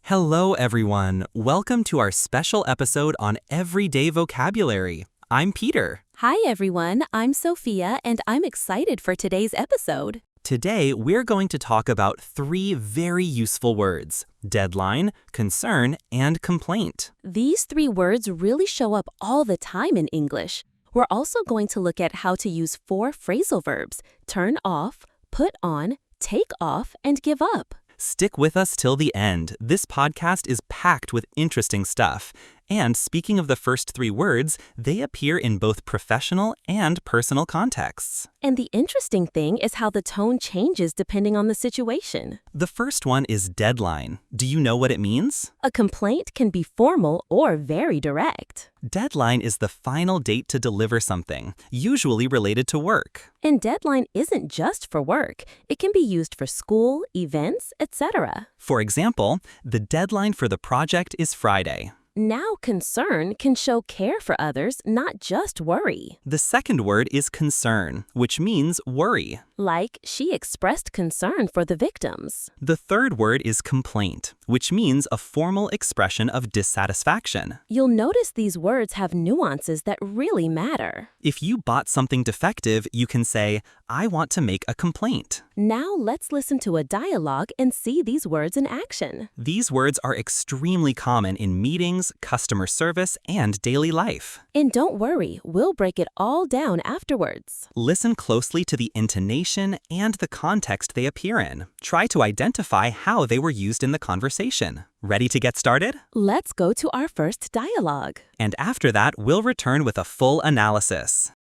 Hello, everyone. Welcome to our special episode on everyday vocabulary. I'm Peter. Hi, everyone. I'm Sophia, and I'm excited for today's episode. Today, we're going to talk about three very useful words: deadline, concern, and complaint. These three words really show up all the time in English. We're also going to look at how to use four phrasal verbs: turn off, put on, take off, and give up. Stick with us till the end. This podcast is packed with interesting stuff. And speaking of the first three words, they appear in both professional and personal contexts. And the interesting thing is how the tone changes depending on the situation. The first one is deadline. Do you know what it means? A complaint can be formal or very direct. Deadline is the final date to deliver something, usually related to work. And deadline isn't just for work. It can be used for school, events, etc. For example, the deadline for the project is Friday. Now, concern can show care for others, not just worry. The second word is concern, which means worry. Like, she expressed concern for the victims. The third word is complaint, which means a formal expression of dissatisfaction. You'll notice these words have nuances that really matter. If you bought something defective, you can say, I want to make a complaint. Now, let's listen to a dialogue and see these words in action. These words are extremely common in meetings, customer service, and daily life. And don't worry, we'll break it all down afterwards. Listen closely to the intonation and the context they appear in. Try to identify how they were used in the conversation. Ready to get started? Let's go to our first dialogue. And after that, we'll return with a full analysis.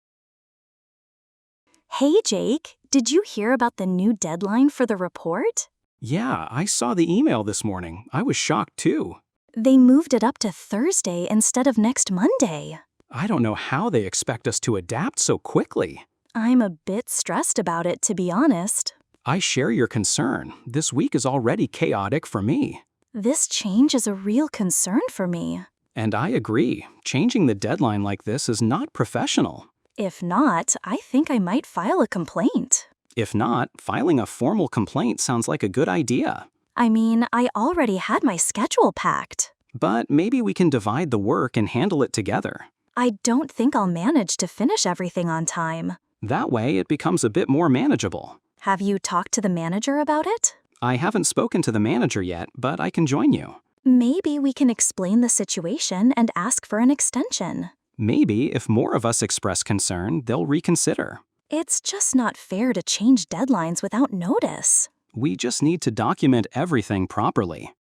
Hey, Jake, did you hear about the new deadline for the report? Yeah, I saw the email this morning. I was shocked too. They moved it up to Thursday instead of next Monday. I don't know how they expect us to adapt so quickly. I'm a bit stressed about it, to be honest. I share your concern. This week is already chaotic for me. This change is a real concern for me. And I agree. Changing the deadline like this is not professional. If not, I think I might file a complaint. If not, filing a formal complaint sounds like a good idea. I mean, I already had my schedule packed. But maybe we can divide the work and handle it together. I don't think I'll manage to finish everything on time. That way, it becomes a bit more manageable. Have you talked to the manager about it? I haven't spoken to the manager yet, but I can join you. Maybe we can explain the situation and ask for an extension. Maybe if more of us express concern, they'll reconsider. It's just not fair to change deadlines without notice. We just need to document everything properly.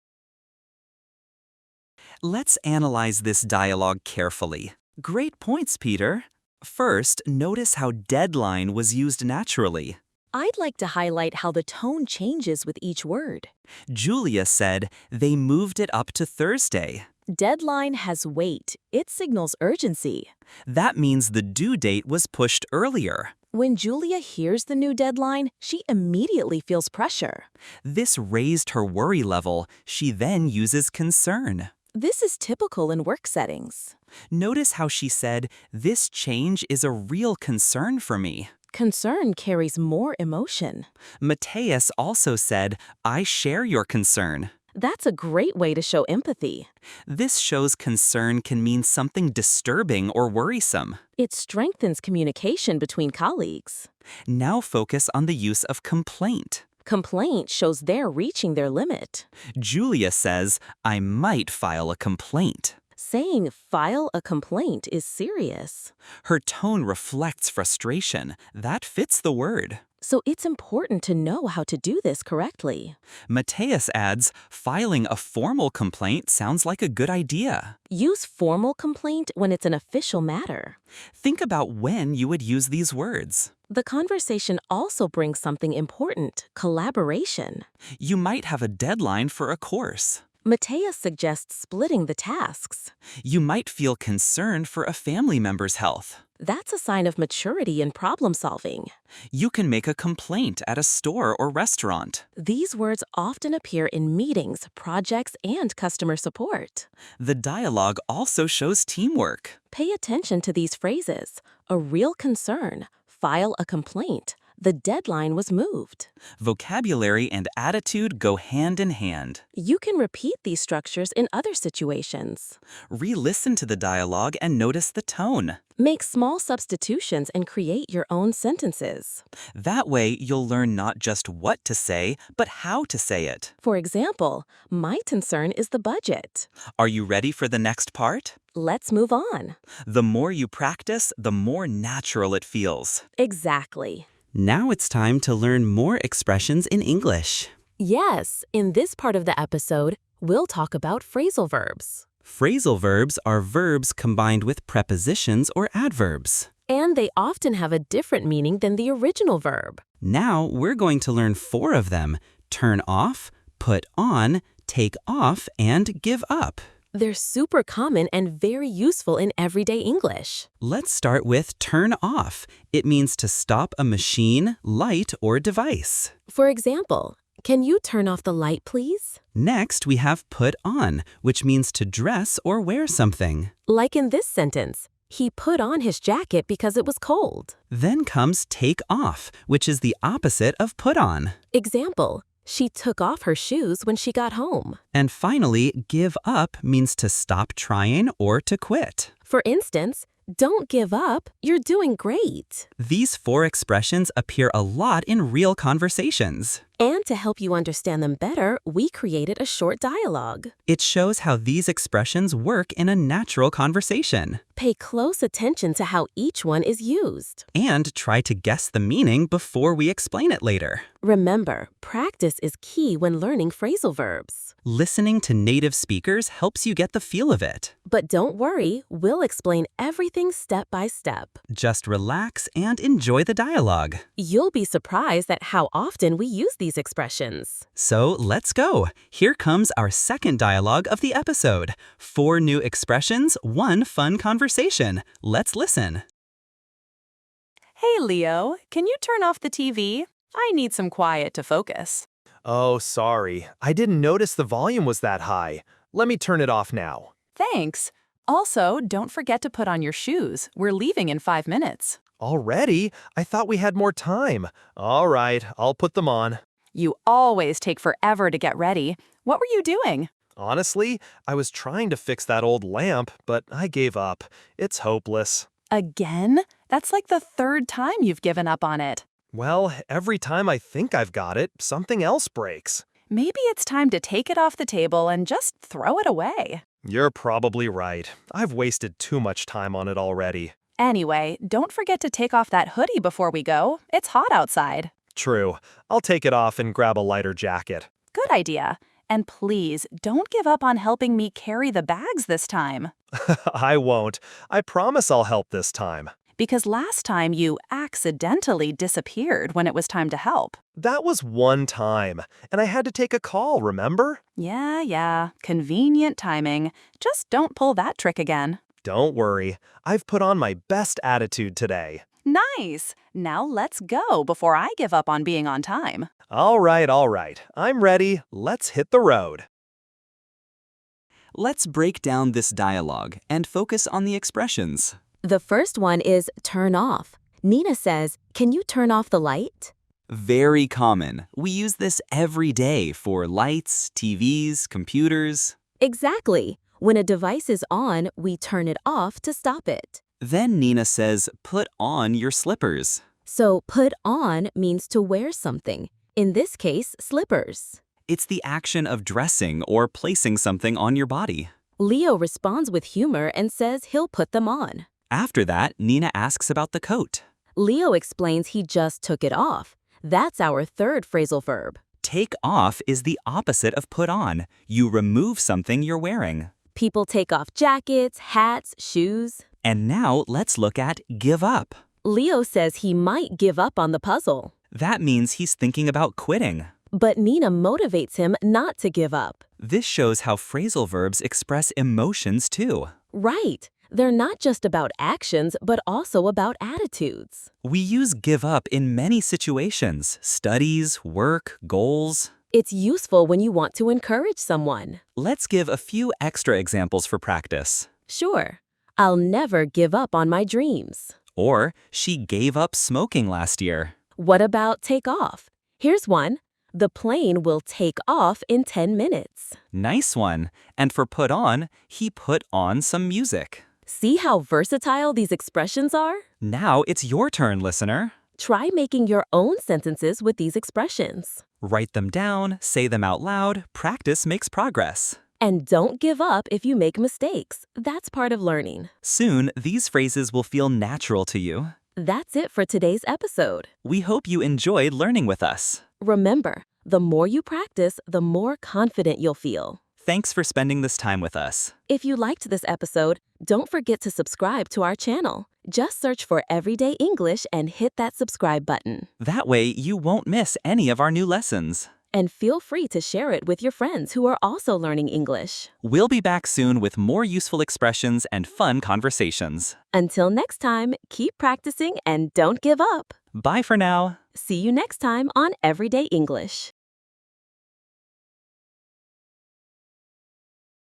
Let's analyze this dialogue carefully. Great points, Peter. First, notice how deadline was used naturally. I'd like to highlight how the tone changes with each word. Julia said they moved it up to Thursday. Deadline has weight. It signals urgency. That means the due date was pushed earlier. When Julia hears the new deadline, she immediately feels pressure. This raised her worry level. She then uses concern. This is typical in work settings. Notice how she said, this change is a real concern for me. Concern carries more emotion. Mateus also said, I share your concern. That's a great way to show empathy. This shows concern can mean something disturbing or worrisome. It strengthens communication between colleagues. Now focus on the use of complaint. Complaint shows they're reaching their limit. Julia says, I might file a complaint. Saying file a complaint is serious. Her tone reflects frustration. That fits the word. So it's important to know how to do this correctly. Mateus adds, filing a formal complaint sounds like a good idea. Use formal complaint when it's an official matter. Think about when you would use these words. The conversation also brings something important: collaboration. You might have a deadline for a course. Mateus suggests splitting the tasks. You might feel concerned for a family member's health. That's a sign of maturity in problem solving. You can make a complaint at a store or restaurant. These words often appear in meetings, projects, and customer support. The dialogue also shows teamwork. Pay attention to these phrases: a real concern, file a complaint, The deadline was moved. Vocabulary and attitude go hand in hand. You can repeat these structures in other situations. Re-listen to the dialogue and notice the tone. Make small substitutions and create your own sentences. That way, you'll learn not just what to say, but how to say it. For example, my concern is the budget. Are you ready for the next part? Let's move on. The more you practice, the more natural it feels. Exactly. Now it's time to learn more expressions in English. Yes, in this part of the episode, we'll talk about phrasal verbs. Phrasal verbs are verbs combined with prepositions or adverbs. And they often have a different meaning than the original verb. Now we're going to learn 4 of them: turn off, put on, take off, and give up. They're super common and very useful in everyday English. Let's start with turn off. It means to stop a machine, light, or device. For example, can you turn off the light, please? Next, we have put on, which means to dress or wear something. Like in this sentence, he put on his jacket because it was cold. Then comes take off, which is the opposite of put on. Example, she took off her shoes when she got home. And finally, give up means to stop trying or to quit. For instance, don't give up, you're doing great. These 4 expressions appear a lot in real conversations. And to help you understand them better, we created a short dialogue. It shows how these expressions work in a natural conversation. Pay close attention to how each one is used. And try to guess the meaning before we explain it later. Remember, practice is key when learning phrasal verbs. Listening to native speakers helps you get the feel of it. But don't worry, we'll explain everything step by step. Just relax and enjoy the dialogue. You'll be surprised at how often we use these expressions. So let's go. Here comes our second dialogue of the episode. 4 new expressions, 1 fun conversation. Let's listen. Hey, Leo, can you turn off the TV? I need some quiet to focus. Oh, sorry. I didn't notice the volume was that high. Let me turn it off now. Thanks. Also, don't forget to put on your shoes. We're leaving in 5 minutes. Already? I thought we had more time. All right, I'll put them on. You always take forever to get ready. What were you doing? Honestly, I was trying to fix that old lamp, but I gave up. It's hopeless. Again? That's like the 3rd time you've given up on it. Well, every time I think I've got it, something else breaks. Maybe it's time to take it off the table and just throw it away. You're probably right. I've wasted too much time on it already. Anyway, don't forget to take off that hoodie before we go. It's hot outside. True. I'll take it off and grab a lighter jacket. Good idea. And please, don't give up on helping me carry the bags this time. I won't. I promise I'll help this time. Because last time you accidentally disappeared when it was time to help. That was one time, and I had to take a call, remember? Yeah. Convenient timing. Just don't pull that trick again. Don't worry. I've put on my best attitude today. Nice! Now let's go before I give up on being on time. All right. I'm ready. Let's hit the road. Let's break down this dialogue and focus on the expressions. The first one is turn off. Nina says, can you turn off the light? Very common. We use this every day for lights, TVs, computers. Exactly. When a device is on, we turn it off to stop it. Then Nina says, put on your slippers. So put on means to wear something. In this case, slippers. It's the action of dressing or placing something on your body. Leo responds with humor and says he'll put them on. After that, Nina asks about the coat. Leo explains he just took it off. That's our third phrasal verb. Take off is the opposite of put on. You remove something you're wearing. People take off jackets, hats, shoes. And now let's look at give up. Leo says he might give up on the puzzle. That means he's thinking about quitting. But Nina motivates him not to give up. This shows how phrasal verbs express emotions too. Right. They're not just about actions, but also about attitudes. We use give up in many situations: studies, work, goals. It's useful when you want to encourage someone. Let's give a few extra examples for practice. Sure. I'll never give up on my dreams. Or, she gave up smoking last year. What about take off? Here's one. The plane will take off in 10 minutes. Nice one. And for put on, he put on some music. See how versatile these expressions are? Now it's your turn, listener. Try making your own sentences with these expressions. Write them down, say them out loud. Practice makes progress. And don't give up if you make mistakes. That's part of learning. Soon, these phrases will feel natural to you. That's it for today's episode. We hope you enjoyed learning with us. Remember, the more you practice, the more confident you'll feel. Thanks for spending this time with us. If you liked this episode, don't forget to subscribe to our channel. Just search for Everyday English and hit that subscribe button. That way, you won't miss any of our new lessons. And feel free to share it with your friends who are also learning English. We'll be back soon with more useful expressions and fun conversations. Until next time, keep practicing and don't give up. Bye for now. See you next time on Everyday English.